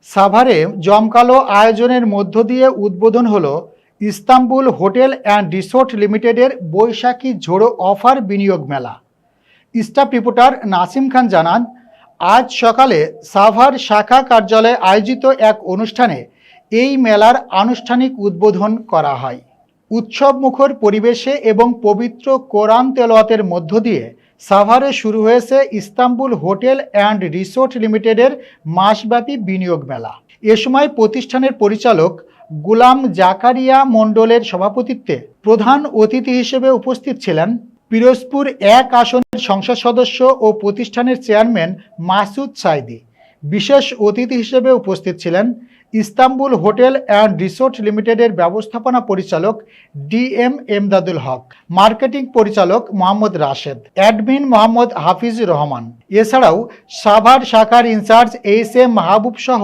সাভারে জমকালো আয়োজনের মধ্য দিয়ে উদ্বোধন হলো ইস্তাম্বুল হোটেল অ্যান্ড রিসোর্ট লিমিটেডের বৈশাখী ঝোড়ো অফার বিনিয়োগ মেলা। স্টাফ রিপোর্টার নাসিম খান জানান, আজ সকালে সাভার শাখা কার্যালয়ে আয়োজিত এক অনুষ্ঠানে এই মেলার আনুষ্ঠানিক উদ্বোধন করা হয়। উৎসবমুখর পরিবেশে এবং পবিত্র কোরআন তেলাওয়াতের মধ্য দিয়ে সাভারে শুরু হয়েছে ইস্তাম্বুল হোটেল অ্যান্ড রিসোর্ট লিমিটেডের মাসব্যাপী বিনিয়োগ মেলা। এ সময় প্রতিষ্ঠানের পরিচালক গুলাম জাকারিয়া মণ্ডলের সভাপতিত্বে প্রধান অতিথি হিসেবে উপস্থিত ছিলেন পিরোজপুর ১ আসনের সংসদ সদস্য ও প্রতিষ্ঠানের চেয়ারম্যান মাসুদ সাইদি। বিশেষ অতিথি হিসেবে উপস্থিত ছিলেন ইস্তাম্বুল হোটেল অ্যান্ড রিসোর্ট লিমিটেডের ব্যবস্থাপনা পরিচালক DM এমদাদুল হক, মার্কেটিং পরিচালক মোহাম্মদ রাশেদ, অ্যাডমিন মোহাম্মদ হাফিজুর রহমান। এছাড়াও সাভার শাখার ইনচার্জ SM মাহবুব সহ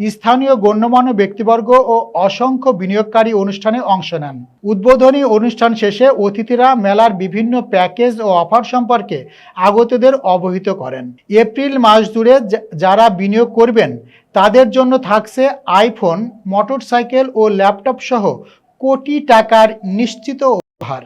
স্থানীয় গণ্যমান্য ব্যক্তিবর্গ ও অসংখ্য বিনিয়োগকারী অনুষ্ঠানে অংশ নেন। উদ্বোধনী অনুষ্ঠান শেষে অতিথিরা মেলার বিভিন্ন প্যাকেজ ও অফার সম্পর্কে আগতদের অবহিত করেন। এপ্রিল মাস জুড়ে যারা বিনিয়োগ করবেন তাদের জন্য থাকছে আইফোন, মোটরসাইকেল ও ল্যাপটপ সহ কোটি টাকার নিশ্চিত উপহার।